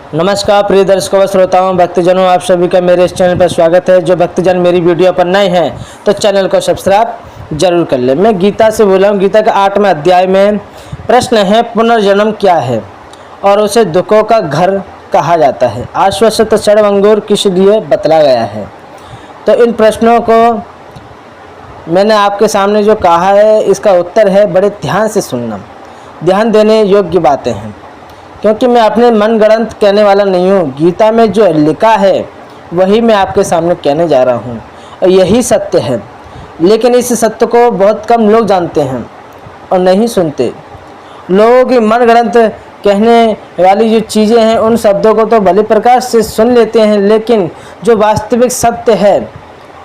नमस्कार प्रिय दर्शकों व श्रोताओं भक्तजनों, आप सभी का मेरे इस चैनल पर स्वागत है। जो भक्तजन मेरी वीडियो पर नए हैं तो चैनल को सब्सक्राइब जरूर कर ले। मैं गीता से बोला हूँ। गीता के 8वें अध्याय में प्रश्न है, पुनर्जन्म क्या है और उसे दुखों का घर कहा जाता है। आश्वस्त षड्भंगुर किस लिए बतला गया है। तो इन प्रश्नों को मैंने आपके सामने जो कहा है इसका उत्तर है, बड़े ध्यान से सुनना, ध्यान देने योग्य बातें हैं, क्योंकि मैं अपने मनगढ़ंत कहने वाला नहीं हूँ। गीता में जो लिखा है वही मैं आपके सामने कहने जा रहा हूँ और यही सत्य है। लेकिन इस सत्य को बहुत कम लोग जानते हैं और नहीं सुनते। लोगों की मनगढ़ंत कहने वाली जो चीज़ें हैं उन शब्दों को तो भली प्रकार से सुन लेते हैं, लेकिन जो वास्तविक सत्य है,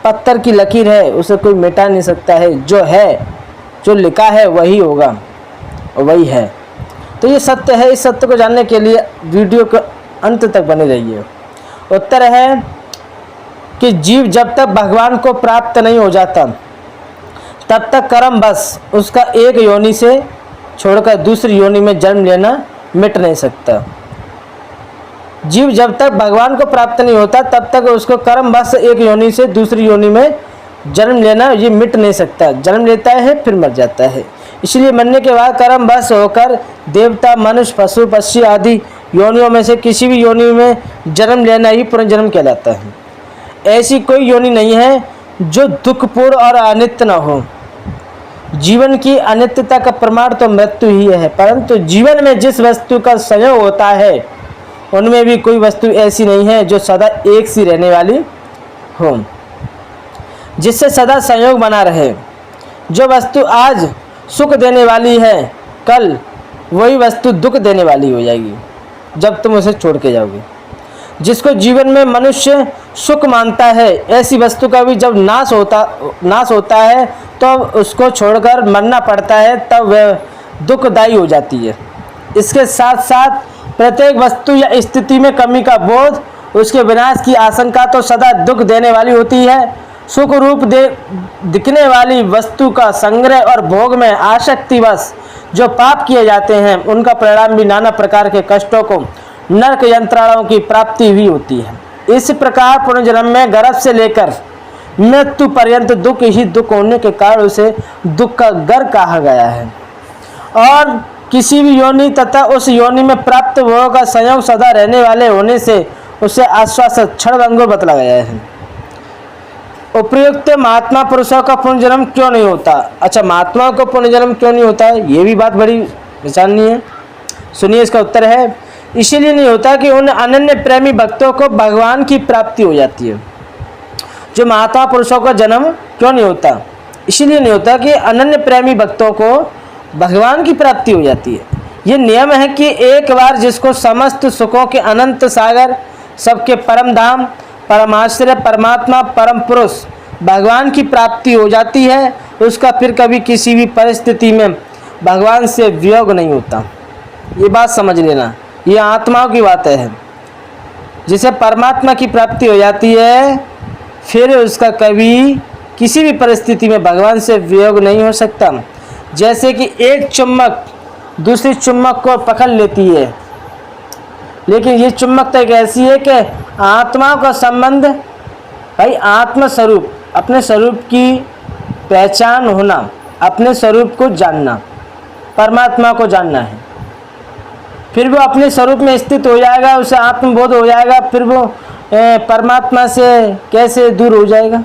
पत्थर की लकीर है, उसे कोई मिटा नहीं सकता है। जो है, जो लिखा है वही होगा और वही है। तो ये सत्य है। इस सत्य को जानने के लिए वीडियो के अंत तक बने रहिए। उत्तर है कि जीव जब तक भगवान को प्राप्त नहीं हो जाता तब तक कर्म बस उसका एक योनि से छोड़कर दूसरी योनि में जन्म लेना मिट नहीं सकता। जीव जब तक भगवान को प्राप्त नहीं होता तब तक उसको कर्म बस एक योनि से दूसरी योनि में जन्म लेना ये मिट नहीं सकता। जन्म लेता है फिर मर जाता है। इसलिए मरने के बाद कर्म बस होकर देवता, मनुष्य, पशु, पक्षी आदि योनियों में से किसी भी योनि में जन्म लेना ही पुनर्जन्म कहलाता है। ऐसी कोई योनि नहीं है जो दुखपूर्ण और अनित्य न हो। जीवन की अनित्यता का प्रमाण तो मृत्यु ही है, परंतु जीवन में जिस वस्तु का संयोग होता है उनमें भी कोई वस्तु ऐसी नहीं है जो सदा एक सी रहने वाली हो, जिससे सदा संयोग बना रहे। जो वस्तु आज सुख देने वाली है कल वही वस्तु दुख देने वाली हो जाएगी जब तुम उसे छोड़ के जाओगे। जिसको जीवन में मनुष्य सुख मानता है, ऐसी वस्तु का भी जब नाश होता है तो उसको छोड़कर मरना पड़ता है, तब वह दुखदायी हो जाती है। इसके साथ साथ प्रत्येक वस्तु या स्थिति में कमी का बोध, उसके विनाश की आशंका तो सदा दुख देने वाली होती है। सुख रूप दिखने वाली वस्तु का संग्रह और भोग में आसक्तिवश जो पाप किए जाते हैं उनका परिणाम भी नाना प्रकार के कष्टों को, नरक यंत्रणाओं की प्राप्ति हुई होती है। इस प्रकार पुनर्जन्म में गर्भ से लेकर मृत्यु पर्यंत दुख ही दुख होने के कारण उसे दुख का घर कहा गया है। और किसी भी योनि तथा उस योनि में प्राप्त भोग का संयोग सदा रहने वाले होने से उसे आश्वासत षड्भंगुर बतला गया है। उपयुक्त महात्मा पुरुषों का पुनर्जन्म क्यों नहीं होता। अच्छा, महात्माओं को पुनर्जन्म क्यों नहीं होता है, ये भी बात बड़ी विचारनीय है। सुनिए, इसका उत्तर है, इसीलिए नहीं होता कि उन अनन्य प्रेमी भक्तों को भगवान की प्राप्ति हो जाती है। जो महात्मा पुरुषों का जन्म क्यों नहीं होता, इसीलिए नहीं होता कि अनन्य प्रेमी भक्तों को भगवान की प्राप्ति हो जाती है। ये नियम है कि एक बार जिसको समस्त सुखों के अनंत सागर, सबके परम धाम, परमाश्रय, परमात्मा, परम पुरुष भगवान की प्राप्ति हो जाती है, उसका फिर कभी किसी भी परिस्थिति में भगवान से वियोग नहीं होता। ये बात समझ लेना, ये आत्माओं की बात है। जिसे परमात्मा की प्राप्ति हो जाती है फिर उसका कभी किसी भी परिस्थिति में भगवान से वियोग नहीं हो सकता। जैसे कि एक चुम्बक दूसरी चुम्बक को पकड़ लेती है, लेकिन ये चुम्बकता एक ऐसी है कि आत्माओं का संबंध, भाई आत्म स्वरूप, अपने स्वरूप की पहचान होना, अपने स्वरूप को जानना, परमात्मा को जानना है। फिर वो अपने स्वरूप में स्थित हो जाएगा, उसे आत्मबोध हो जाएगा, फिर वो परमात्मा से कैसे दूर हो जाएगा,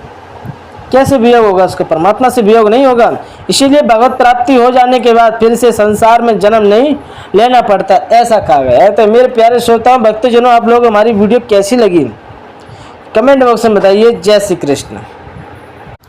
कैसे वियोग होगा, उसका परमात्मा से वियोग नहीं होगा। इसीलिए भगवत प्राप्ति हो जाने के बाद फिर से संसार में जन्म नहीं लेना पड़ता, ऐसा कहा गया है। तो मेरे प्यारे श्रोताओं, भक्तजनों, आप लोग हमारी वीडियो कैसी लगी कमेंट बॉक्स में बताइए। जय श्री कृष्ण।